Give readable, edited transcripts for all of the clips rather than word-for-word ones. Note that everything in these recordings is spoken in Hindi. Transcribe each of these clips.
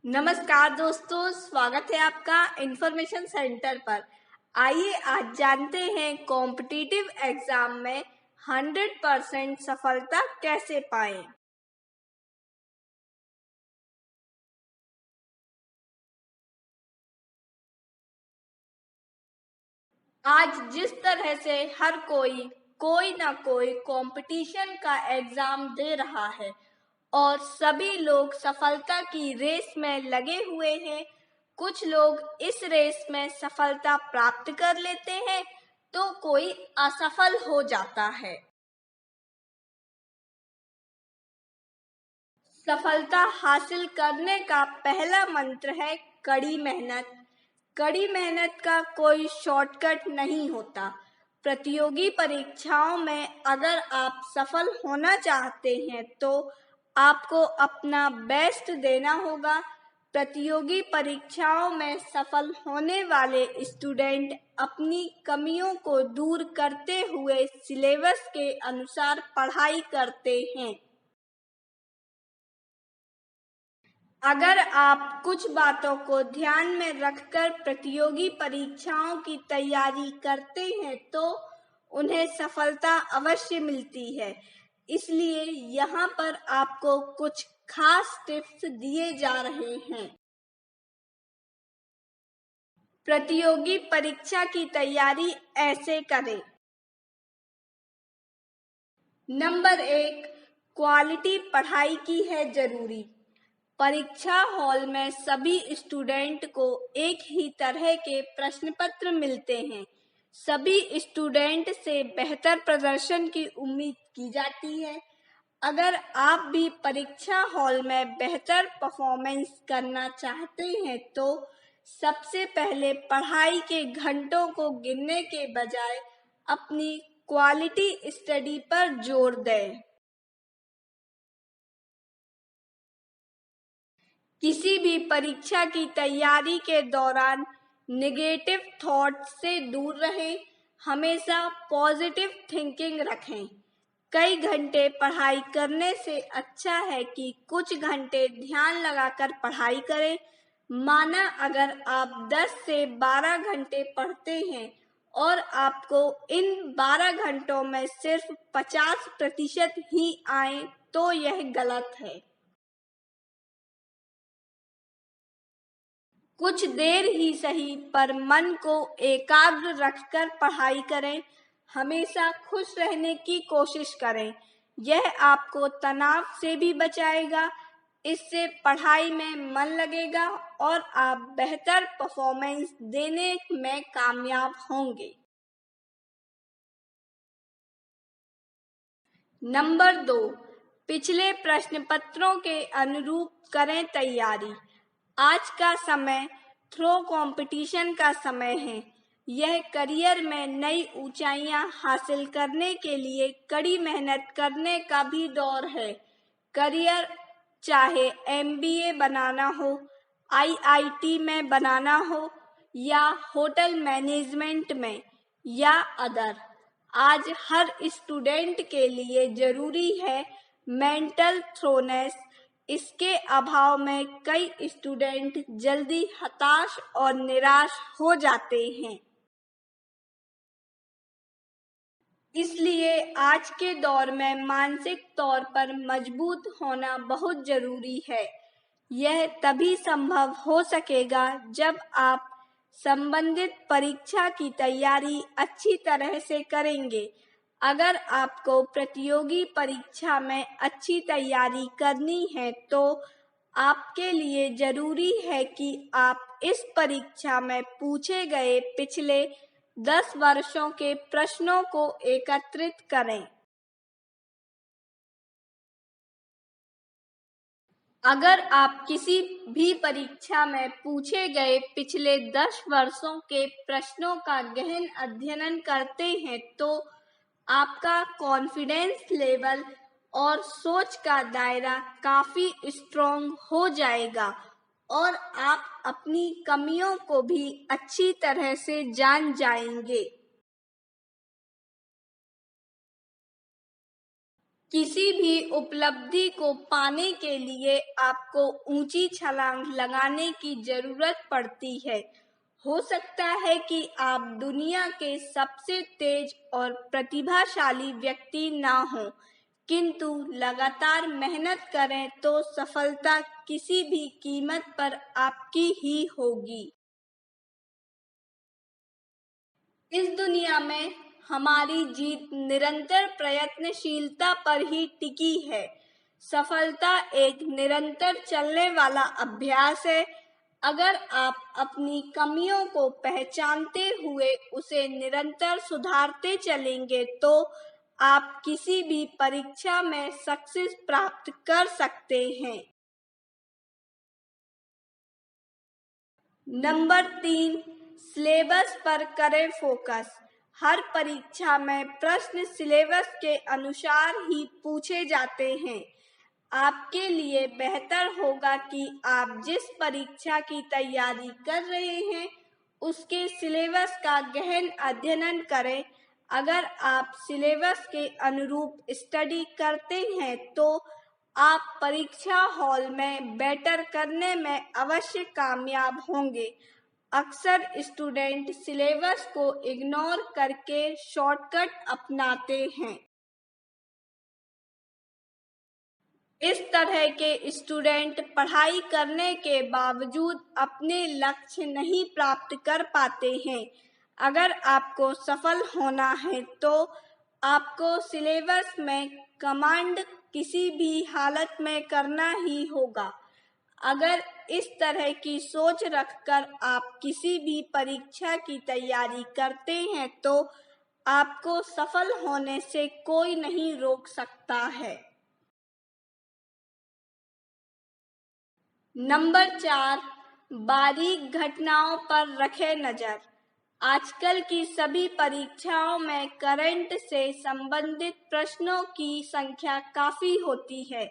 नमस्कार दोस्तों, स्वागत है आपका इंफॉर्मेशन सेंटर पर। आइए आज जानते हैं कॉम्पिटिटिव एग्जाम में 100% सफलता कैसे पाएं। आज जिस तरह से हर कोई ना कोई कंपटीशन का एग्जाम दे रहा है और सभी लोग सफलता की रेस में लगे हुए हैं। कुछ लोग इस रेस में सफलता प्राप्त कर लेते हैं तो कोई असफल हो जाता है। सफलता हासिल करने का पहला मंत्र है कड़ी मेहनत। कड़ी मेहनत का कोई शॉर्टकट नहीं होता। प्रतियोगी परीक्षाओं में अगर आप सफल होना चाहते हैं तो आपको अपना बेस्ट देना होगा। प्रतियोगी परीक्षाओं में सफल होने वाले स्टूडेंट अपनी कमियों को दूर करते हुए सिलेबस के अनुसार पढ़ाई करते हैं। अगर आप कुछ बातों को ध्यान में रखकर प्रतियोगी परीक्षाओं की तैयारी करते हैं तो उन्हें सफलता अवश्य मिलती है। इसलिए यहाँ पर आपको कुछ खास टिप्स दिए जा रहे हैं। प्रतियोगी परीक्षा की तैयारी ऐसे करें। नंबर 1, क्वालिटी पढ़ाई की है जरूरी। परीक्षा हॉल में सभी स्टूडेंट को एक ही तरह के प्रश्न पत्र मिलते हैं। सभी स्टूडेंट से बेहतर प्रदर्शन की उम्मीद की जाती है। अगर आप भी परीक्षा हॉल में बेहतर परफॉर्मेंस करना चाहते हैं तो सबसे पहले पढ़ाई के घंटों को गिनने के बजाय अपनी क्वालिटी स्टडी पर जोर दें। किसी भी परीक्षा की तैयारी के दौरान नेगेटिव थॉट से दूर रहें। हमेशा पॉजिटिव थिंकिंग रखें। कई घंटे पढ़ाई करने से अच्छा है कि कुछ घंटे ध्यान लगाकर पढ़ाई करें। माना अगर आप 10 से 12 घंटे पढ़ते हैं और आपको इन 12 घंटों में सिर्फ 50% ही आए तो यह गलत है। कुछ देर ही सही पर मन को एकाग्र रखकर पढ़ाई करें। हमेशा खुश रहने की कोशिश करें। यह आपको तनाव से भी बचाएगा। इससे पढ़ाई में मन लगेगा और आप बेहतर परफॉर्मेंस देने में कामयाब होंगे। नंबर 2, पिछले प्रश्न पत्रों के अनुरूप करें तैयारी। आज का समय थ्रो कंपटीशन का समय है। यह करियर में नई ऊंचाइयां हासिल करने के लिए कड़ी मेहनत करने का भी दौर है। करियर चाहे MBA बनाना हो, IIT में बनाना हो या होटल मैनेजमेंट में या अदर, आज हर स्टूडेंट के लिए जरूरी है मेंटल थ्रोनेस। इसके अभाव में कई स्टूडेंट जल्दी हताश और निराश हो जाते हैं। इसलिए आज के दौर में मानसिक तौर पर मजबूत होना बहुत जरूरी है। यह तभी संभव हो सकेगा जब आप संबंधित परीक्षा की तैयारी अच्छी तरह से करेंगे। अगर आपको प्रतियोगी परीक्षा में अच्छी तैयारी करनी है तो आपके लिए जरूरी है कि आप इस परीक्षा में पूछे गए पिछले 10 वर्षों के प्रश्नों को एकत्रित करें। अगर आप किसी भी परीक्षा में पूछे गए पिछले 10 वर्षों के प्रश्नों का गहन अध्ययन करते हैं तो आपका कॉन्फिडेंस लेवल और सोच का दायरा काफी स्ट्रॉन्ग हो जाएगा और आप अपनी कमियों को भी अच्छी तरह से जान जाएंगे। किसी भी उपलब्धि को पाने के लिए आपको ऊंची छलांग लगाने की जरूरत पड़ती है। हो सकता है कि आप दुनिया के सबसे तेज और प्रतिभाशाली व्यक्ति ना हो, किंतु लगातार मेहनत करें तो सफलता किसी भी कीमत पर आपकी ही होगी। इस दुनिया में हमारी जीत निरंतर प्रयत्नशीलता पर ही टिकी है। सफलता एक निरंतर चलने वाला अभ्यास है। अगर आप अपनी कमियों को पहचानते हुए उसे निरंतर सुधारते चलेंगे तो आप किसी भी परीक्षा में सक्सेस प्राप्त कर सकते हैं। नंबर 3, सिलेबस पर करें फोकस। हर परीक्षा में प्रश्न सिलेबस के अनुसार ही पूछे जाते हैं। आपके लिए बेहतर होगा कि आप जिस परीक्षा की तैयारी कर रहे हैं उसके सिलेबस का गहन अध्ययन करें। अगर आप सिलेबस के अनुरूप स्टडी करते हैं तो आप परीक्षा हॉल में बेटर करने में अवश्य कामयाब होंगे। अक्सर स्टूडेंट सिलेबस को इग्नोर करके शॉर्टकट अपनाते हैं। इस तरह के स्टूडेंट पढ़ाई करने के बावजूद अपने लक्ष्य नहीं प्राप्त कर पाते हैं। अगर आपको सफल होना है तो आपको सिलेबस में कमांड किसी भी हालत में करना ही होगा। अगर इस तरह की सोच रखकर आप किसी भी परीक्षा की तैयारी करते हैं तो आपको सफल होने से कोई नहीं रोक सकता है। नंबर 4, बारीक घटनाओं पर रखें नजर। आजकल की सभी परीक्षाओं में करंट से संबंधित प्रश्नों की संख्या काफी होती है।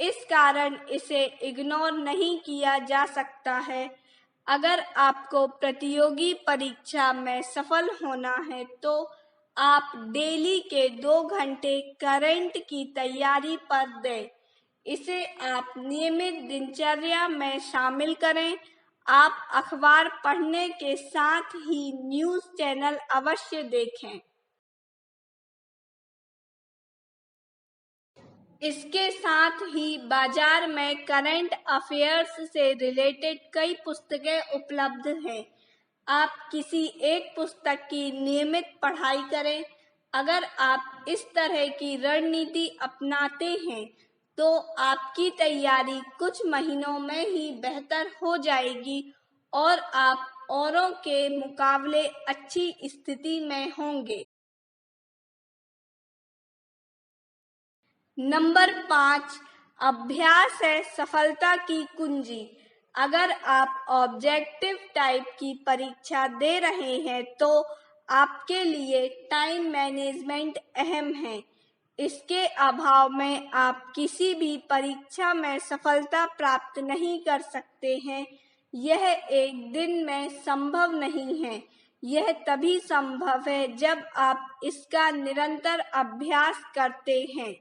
इस कारण इसे इग्नोर नहीं किया जा सकता है। अगर आपको प्रतियोगी परीक्षा में सफल होना है तो आप डेली के 2 घंटे करंट की तैयारी पर दें। इसे आप नियमित दिनचर्या में शामिल करें। आप अखबार पढ़ने के साथ ही न्यूज़ चैनल अवश्य देखें। इसके साथ ही बाजार में करंट अफेयर्स से रिलेटेड कई पुस्तकें उपलब्ध हैं। आप किसी एक पुस्तक की नियमित पढ़ाई करें। अगर आप इस तरह की रणनीति अपनाते हैं तो आपकी तैयारी कुछ महीनों में ही बेहतर हो जाएगी और आप औरों के मुकाबले अच्छी स्थिति में होंगे। नंबर 5, अभ्यास है सफलता की कुंजी। अगर आप ऑब्जेक्टिव टाइप की परीक्षा दे रहे हैं तो आपके लिए टाइम मैनेजमेंट अहम है। इसके अभाव में आप किसी भी परीक्षा में सफलता प्राप्त नहीं कर सकते हैं। यह एक दिन में संभव नहीं है। यह तभी संभव है जब आप इसका निरंतर अभ्यास करते हैं।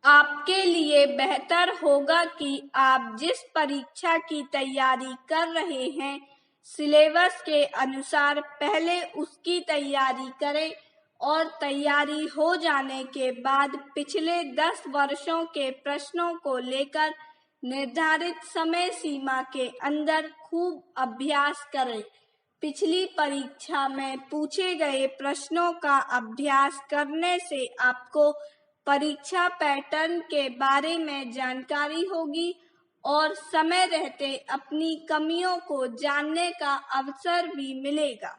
आपके लिए बेहतर होगा कि आप जिस परीक्षा की तैयारी कर रहे हैं सिलेबस के अनुसार पहले उसकी तैयारी करें और तैयारी हो जाने के बाद पिछले 10 वर्षों के प्रश्नों को लेकर निर्धारित समय सीमा के अंदर खूब अभ्यास करें। पिछली परीक्षा में पूछे गए प्रश्नों का अभ्यास करने से आपको परीक्षा पैटर्न के बारे में जानकारी होगी और समय रहते अपनी कमियों को जानने का अवसर भी मिलेगा।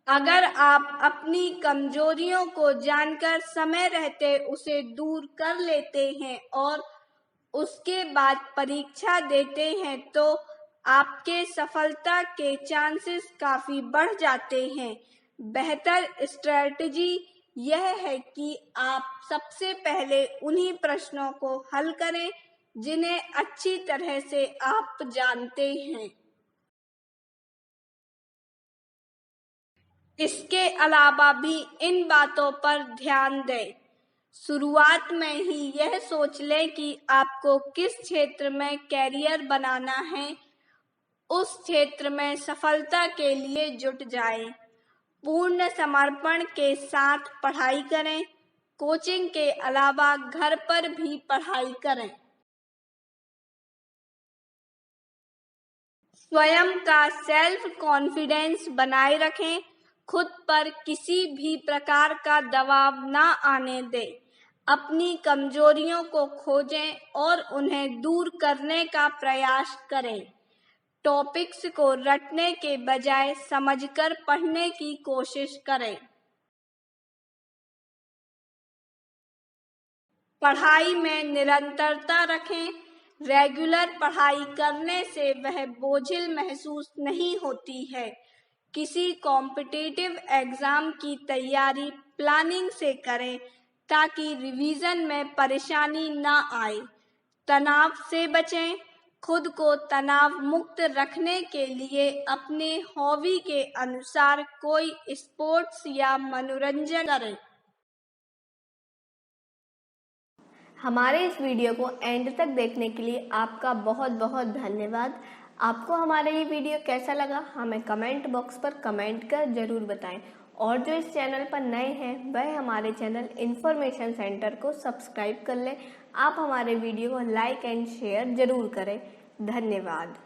अगर आप अपनी कमजोरियों को जानकर समय रहते उसे दूर कर लेते हैं और उसके बाद परीक्षा देते हैं तो आपके सफलता के चांसेस काफी बढ़ जाते हैं। बेहतर स्ट्रेटजी यह है कि आप सबसे पहले उन्हीं प्रश्नों को हल करें जिन्हें अच्छी तरह से आप जानते हैं। इसके अलावा भी इन बातों पर ध्यान दें। शुरुआत में ही यह सोच लें कि आपको किस क्षेत्र में कैरियर बनाना है। उस क्षेत्र में सफलता के लिए जुट जाएं। पूर्ण समर्पण के साथ पढ़ाई करें। कोचिंग के अलावा घर पर भी पढ़ाई करें। स्वयं का सेल्फ कॉन्फिडेंस बनाए रखें। खुद पर किसी भी प्रकार का दबाव ना आने दें। अपनी कमजोरियों को खोजें और उन्हें दूर करने का प्रयास करें। टॉपिक्स को रटने के बजाय समझकर पढ़ने की कोशिश करें। पढ़ाई में निरंतरता रखें। रेगुलर पढ़ाई करने से वह बोझिल महसूस नहीं होती है। किसी कॉम्पिटिटिव एग्जाम की तैयारी प्लानिंग से करें ताकि रिवीजन में परेशानी ना आए। तनाव से बचें। खुद को तनाव मुक्त रखने के लिए अपने हॉबी के अनुसार कोई स्पोर्ट्स या मनोरंजन करें। हमारे इस वीडियो को एंड तक देखने के लिए आपका बहुत बहुत धन्यवाद। आपको हमारा ये वीडियो कैसा लगा हमें कमेंट बॉक्स पर कमेंट कर ज़रूर बताएं। और जो इस चैनल पर नए हैं वह हमारे चैनल इन्फॉर्मेशन सेंटर को सब्सक्राइब कर लें। आप हमारे वीडियो को लाइक एंड शेयर ज़रूर करें। धन्यवाद।